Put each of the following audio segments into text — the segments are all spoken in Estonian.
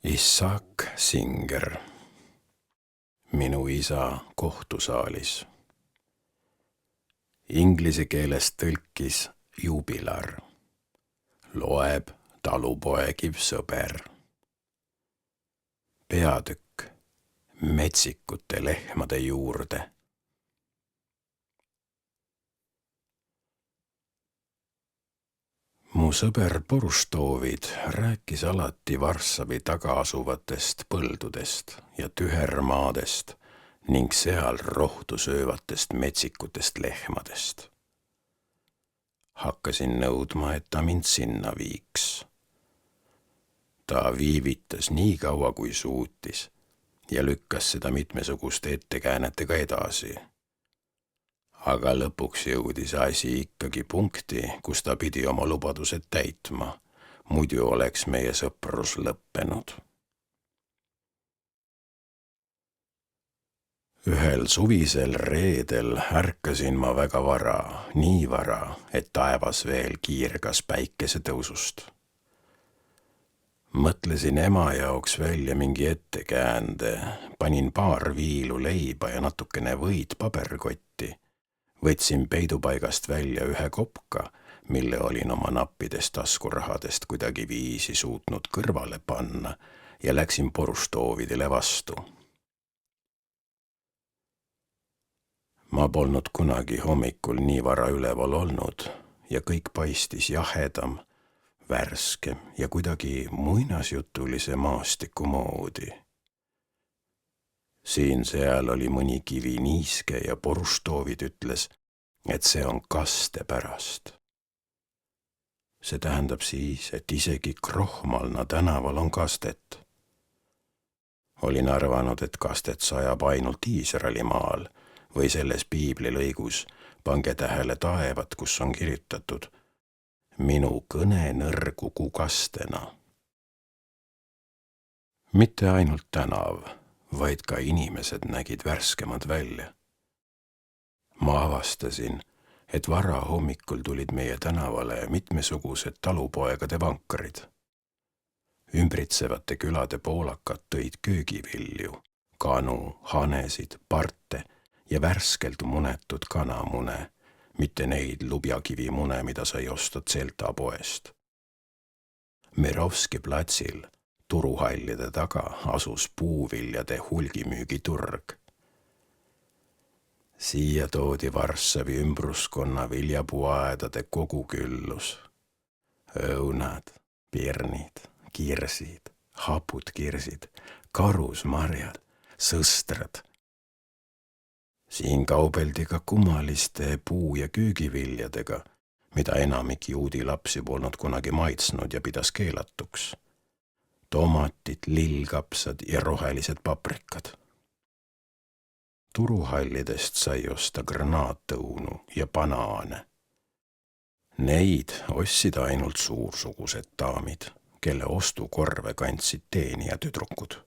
Isaac Singer, minu isa kohtusaalis. Inglise keeles tõlkis jubilar. Loeb talupoegiv sõber. Peatükk metsikute lehmade juurde. Mu sõber Porustoovid rääkis alati Varssavi taga asuvatest põldudest ja tühermaadest ning seal rohtu söövatest metsikutest lehmadest. Hakkasin nõudma, et ta mind sinna viiks. Ta viivitas nii kaua, kui suutis ja lükkas seda mitmesuguste ettekäänetega edasi. Aga lõpuks jõudis asi ikkagi punkti, kus ta pidi oma lubadused täitma, muidu oleks meie sõprus lõppenud. Ühel suvisel reedel ärkasin ma väga vara, nii vara, et taevas veel kiirgas päikesetõusust. Mõtlesin ema jaoks välja mingi ettekäände, panin paar viilu leiba ja natukene võid paberkotti. Võtsin peidupaigast välja ühe kopka, mille olin oma nappidest taskurahadest kuidagi viisi suutnud kõrvale panna ja läksin Porustoovidele vastu. Ma polnud kunagi hommikul nii vara üleval olnud ja kõik paistis jahedam, värskem ja kuidagi muinasjutulise maastiku moodi. Siin-seal oli mõni kivi niiske ja Porustoovid ütles, et see on kaste pärast. See tähendab siis, et isegi Krohmalna tänaval on kastet. Olin arvanud, et kastet sajab ainult Iisraelimaal või selles piiblilõigus pange tähele taevat, kus on kirjutatud minu kõne nõrgugu kastena. Mitte ainult tänav, vaid ka inimesed nägid värskemad välja. Ma avastasin, et vara hommikul tulid meie tänavale mitmesugused talupoegade vankarid. Ümbritsevate külade poolakad tõid köögivilju, kanu, hanesid, parte ja värskelt munetud kanamune, mitte neid lubjakivimune, mida sai osta Zelta poest. Merovski platsil turuhallide taga asus puuviljade hulgimüügiturg. Siia toodi Varssavi ümbruskonna viljapuuaedade koguküllus. Õunad, pirnid, kirsid, hapud kirsid, karusmarjad, sõstrad. Siin kaubeldi ka kummaliste puu- ja köögiviljadega, mida enamik juudi lapsi polnud kunagi maitsnud ja pidas keelatuks. Tomatid, lillkapsad ja rohelised paprikad. Turuhallidest sai osta granaatõunu ja banaane. Neid ostsid ainult suursugused daamid, kelle ostukorve kandsid teenijatüdrukud.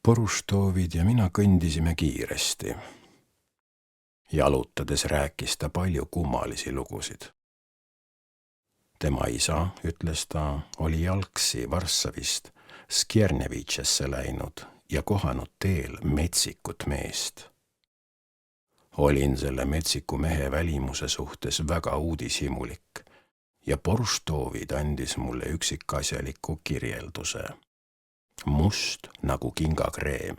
Porustoovid ja mina kõndisime kiiresti. Jalutades rääkis ta palju kummalisi lugusid. Tema isa, ütles ta, oli jalgsi Varssavist Skjernevitšesse läinud ja kohanud teel metsikut meest. Olin selle metsiku mehe välimuse suhtes väga uudishimulik ja Porustoovid andis mulle üksikasjaliku kirjelduse. Must nagu kingakreem,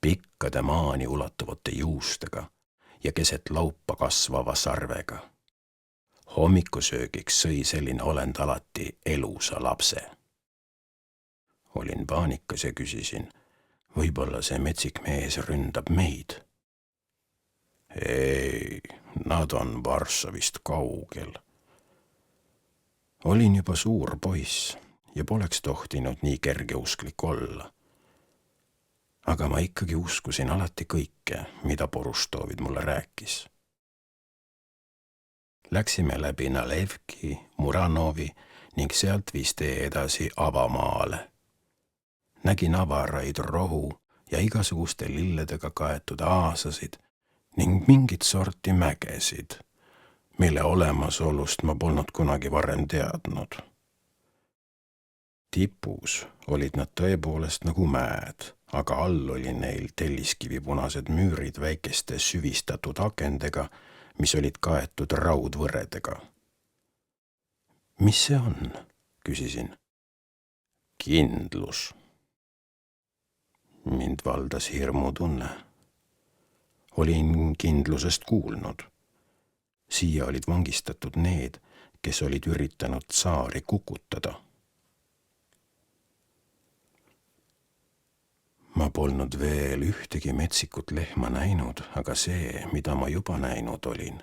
pikkade maani ulatuvate juustega ja keset laupa kasvava sarvega. Hommikusöögiks sõi selline olend alati elusa lapse. Olin paanikas ja küsisin, võib-olla see metsik mees ründab meid. Ei, nad on Varssavist kaugel. Olin juba suur poiss ja poleks tohtinud nii kergeusklik olla. Aga ma ikkagi uskusin alati kõike, mida Porustoovid mulle rääkis. Läksime läbi Nalevki, Muranovi ning sealt viis tee edasi avamaale. Nägin avaraid rohu ja igasuguste lilledega kaetud aasasid ning mingit sorti mägesid, mille olemasolust ma polnud kunagi varem teadnud. tipus olid nad tõepoolest nagu mäed, aga all oli neil telliskivipunased müürid väikeste süvistatud akendega, mis olid kaetud raudvõredega. Mis see on? Küsisin. Kindlus. Mind valdas hirmutunne. Olin kindlusest kuulnud. Siia olid vangistatud need, kes olid üritanud tsaari kukutada. Ma polnud veel ühtegi metsikut lehma näinud, aga see, mida ma juba näinud olin,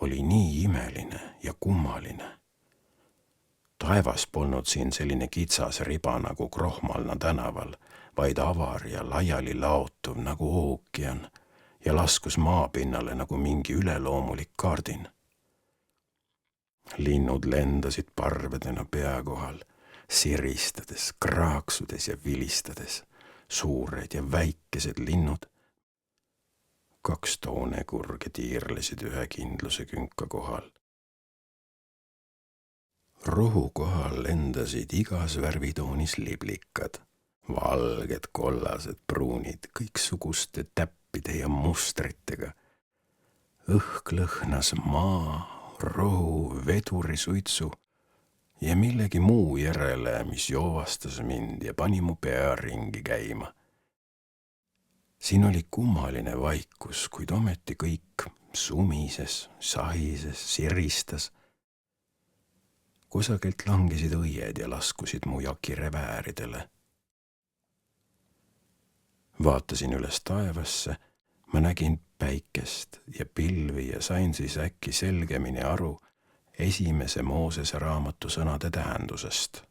oli nii imeline ja kummaline. Taevas polnud siin selline kitsas riba nagu Krohmalna tänaval, vaid avar ja laiali laotuv nagu ookean ja laskus maapinnale nagu mingi üleloomulik kaardin. Linnud lendasid parvedena pea kohal, siristades, kraaksudes ja vilistades. Suured ja väikesed linnud. 2 toonekurge tiirlesid ühe kindluse künka kohal. Rohu kohal lendasid igas värvitoonis liblikad. Valged, kollased, pruunid, kõiksuguste täppide ja mustritega. Õhk lõhnas maa, rohu, vedurisuitsu ja millegi muu järele, mis joovastas mind ja pani mu pea ringi käima. Siin oli kummaline vaikus, kuid ometi kõik sumises, sahises, siristas. Kusagilt langesid õied ja laskusid mu jakirevääridele. Vaatasin üles taevasse, ma nägin päikest ja pilvi ja sain siis äkki selgemini aru esimese Moosese raamatu sõnade tähendusest.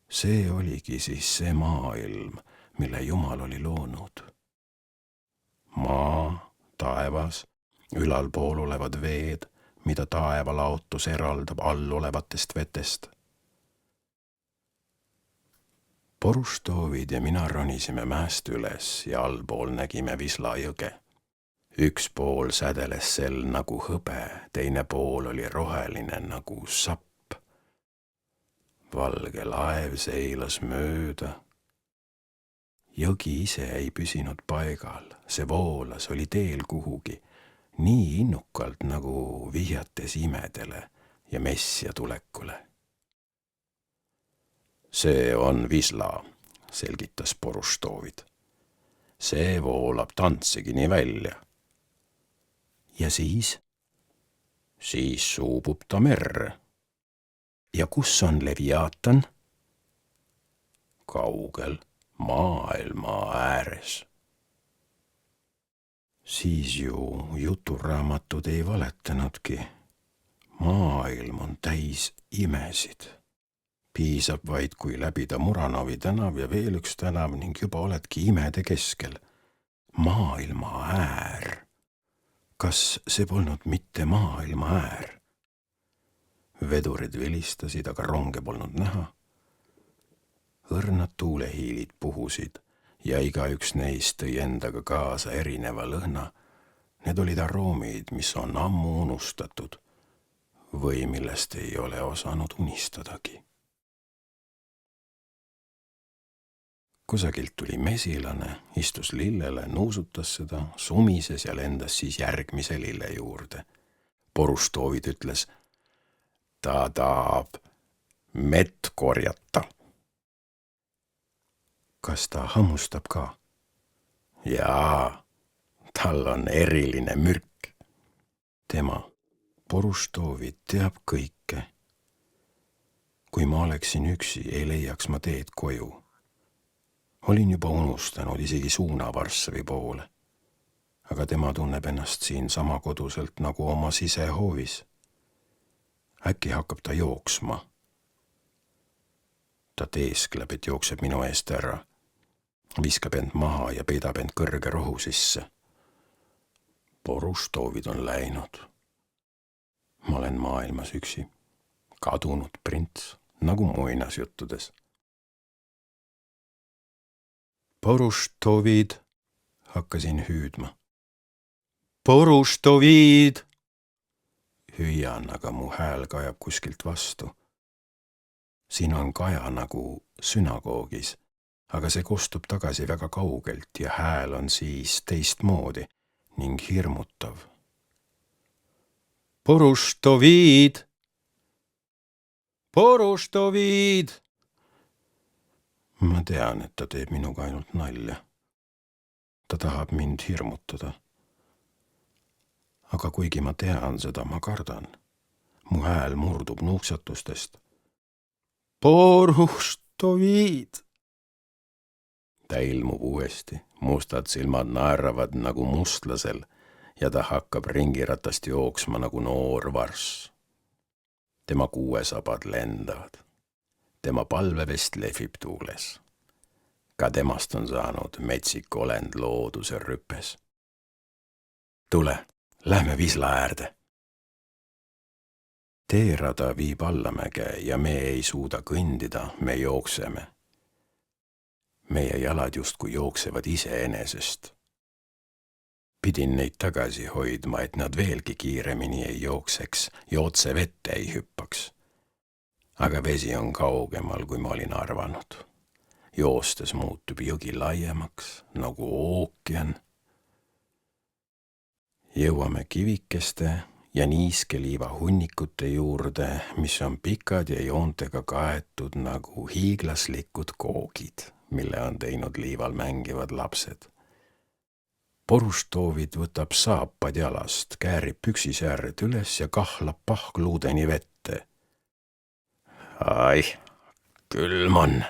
See oligi siis see maailm, mille Jumal oli loonud. Maa, taevas, ülalpool olevad veed, mida taevalaotus eraldab all olevatest vetest. Porustoovid ja mina ronisime mäest üles ja allpool nägime Visla jõge. Üks pool sädeles sel nagu hõbe, teine pool oli roheline nagu sapp. Valge laev seilas mööda. Jõgi ise ei püsinud paigal, see voolas, oli teel kuhugi, nii innukalt nagu vihjates imedele ja messia tulekule. See on Visla, selgitas Porustoovid. See voolab Tantsigini välja. Ja siis? Siis suubub ta merre. Ja kus on Leviatan? Kaugel, maailma ääres. Siis ju juturaamatud ei valetanudki. Maailm on täis imesid. Piisab vaid, kui läbida Muranovi tänav ja veel üks tänav ning juba oledki imede keskel. Maailma äär. Kas see polnud mitte maailma äär? Vedurid vilistasid, aga ronge polnud näha. Õrnad tuulehiilid puhusid ja igaüks neist tõi endaga kaasa erineva lõhna. Need olid aroomid, mis on ammu unustatud või millest ei ole osanud unistadagi. Kusagilt tuli mesilane, istus lillele, nuusutas seda, sumises ja lendas siis järgmise lille juurde. Porustoovid ütles, ta tahab mett korjata. Kas ta hammustab ka? Jaa, tal on eriline mürk. Tema, Porustoovid, teab kõike. Kui ma oleksin üksi, ei leiaks ma teed koju. Olin juba unustanud isegi suuna Varssavi poole, aga tema tunneb ennast siin sama koduselt nagu oma sisehoovis. Äkki hakkab ta jooksma. Ta teeskleb, et jookseb minu eest ära, viskab end maha ja peidab end kõrge rohu sisse. Porustoovid on läinud. Ma olen maailmas üksi, kadunud prints, nagu muinasjuttudes. Porustoovid, hakkasin hüüdma. Porustoovid! Hüüan, aga mu hääl kajab kuskilt vastu. Siin on kaja nagu sünagoogis, aga see kostub tagasi väga kaugelt ja hääl on siis teistmoodi ning hirmutav. Poruštoviid! Poruštoviid! Ma tean, et ta teeb minuga ainult nalja. Ta tahab mind hirmutada. Aga kuigi ma tean seda, ma kardan. Mu hääl murdub nuuksatustest. Poruštoviid! Ta ilmub uuesti, mustad silmad naeravad nagu mustlasel ja ta hakkab ringiratast jooksma nagu noor varss. Tema kuuesabad lendavad. Tema palvevest lehvib tuules. Ka temast on saanud metsik olend looduse rüpes. Tule, lähme Visla äärde. Teerada viib allamäge ja me ei suuda kõndida, me jookseme. Meie jalad justkui jooksevad iseenesest. Pidin neid tagasi hoidma, et nad veelgi kiiremini ei jookseks ja otse vette ei hüppaks. Aga vesi on kaugemal, kui ma olin arvanud. Joostes muutub jõgi laiemaks, nagu ookean. Jõuame kivikeste ja niiskeliiva hunnikute juurde, mis on pikad ja joontega kaetud nagu hiiglaslikud koogid, mille on teinud liival mängivad lapsed. Poruštovid võtab saapad jalast, käärib püksisääred üles ja kahlab pahkluudeni vette. Ai, külm on.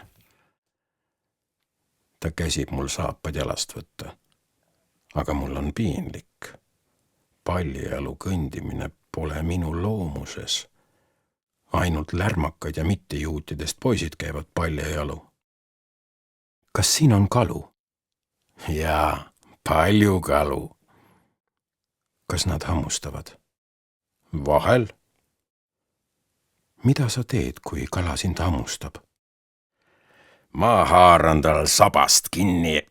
Ta käsib mul saapad jalast võtta. Aga mul on piinlik. Paljajalu kõndimine pole minu loomuses. Ainult lärmakad ja mittejuutidest poisid käivad paljajalu. Kas siin on kalu? Jaa, palju kalu. Kas nad hammustavad? Vahel. Mida sa teed, kui kala sind hammustab? Ma haaran tal sabast kinni.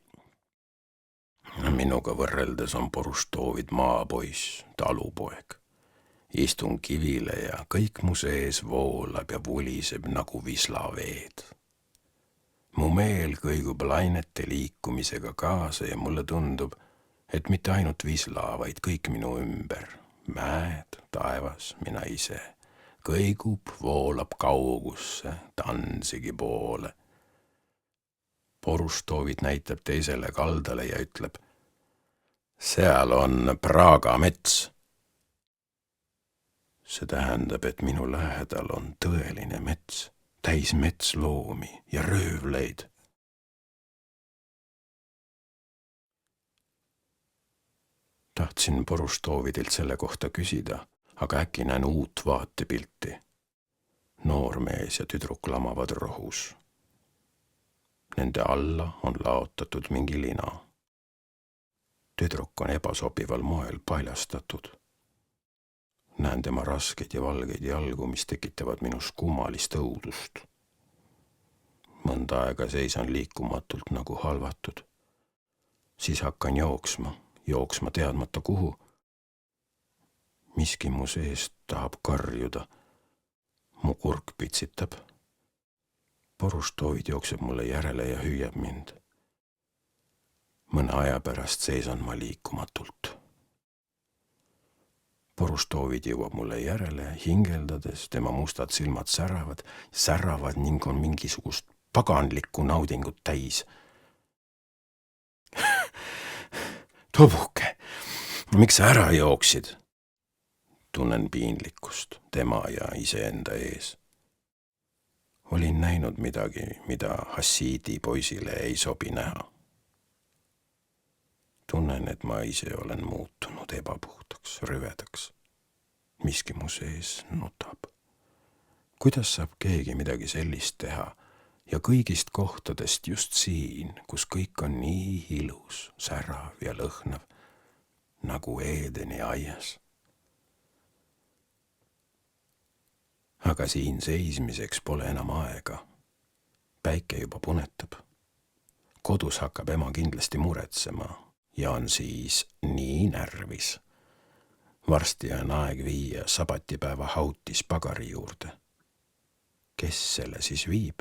Minuga võrreldes on Poruštovid maapoiss, talupoeg. Istun kivile ja kõik mu sees voolab ja vuliseb nagu Visla veed. Mu meel kõigub lainete liikumisega kaasa ja mulle tundub, et mitte ainult Visla, vaid kõik minu ümber. Mäed, taevas, mina ise. Kõigub, voolab kaugusse, Danzigi poole. Poruštovid näitab teisele kaldale ja ütleb, seal on Praga mets. See tähendab, et minu lähedal on tõeline mets, täis metsloomi ja röövleid. Tahtsin Poruštovidilt selle kohta küsida, aga äkki näen uut vaatepilti. Noormees ja tüdruk lamavad rohus. Nende alla on laotatud mingi lina. Tüdruk on ebasobival moel paljastatud. Näen tema raskeid ja valgeid jalgu, mis tekitavad minus kummalist õudust. Mõnda aega seisan liikumatult nagu halvatud. Siis hakkan jooksma teadmata kuhu. Miski mu seest tahab karjuda. Mu kurk pitsitab. Poruštovid jookseb mulle järele ja hüüab mind. Mõne aja pärast seisan ma liikumatult. Poruštovid jõuab mulle järele, hingeldades, tema mustad silmad säravad ning on mingisugust paganlikku naudingut täis. Tobuke, miks sa ära jooksid? Tunnen piinlikkust tema ja iseenda ees. Olin näinud midagi, mida hassiidi poisile ei sobi näha. Tunnen, et ma ise olen muutunud ebapuhtaks, rüvedaks. Miski mu sees nutab. Kuidas saab keegi midagi sellist teha ja kõigist kohtadest just siin, kus kõik on nii ilus, särav ja lõhnav, nagu Eedeni aias? Aga siin seismiseks pole enam aega. Päike juba punetab. Kodus hakkab ema kindlasti muretsema ja on siis nii närvis. Varsti on aeg viia sabatipäeva hautis pagari juurde. kes selle siis viib?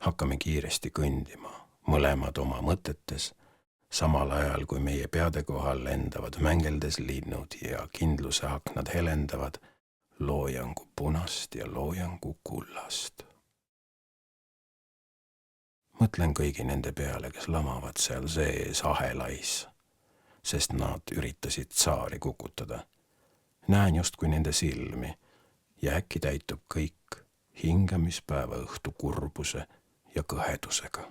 Hakkame kiiresti kõndima, mõlemad oma mõtetes, samal ajal kui meie peade kohal lendavad mängeldes linnud ja kindluse aknad helendavad loojangu punast ja loojangu kullast. Mõtlen kõigi nende peale, kes lamavad seal sees ahelais, sest nad üritasid tsaari kukutada. Näen justkui nende silmi ja äkki täitub kõik hingamispäeva õhtu kurbuse ja kõhedusega.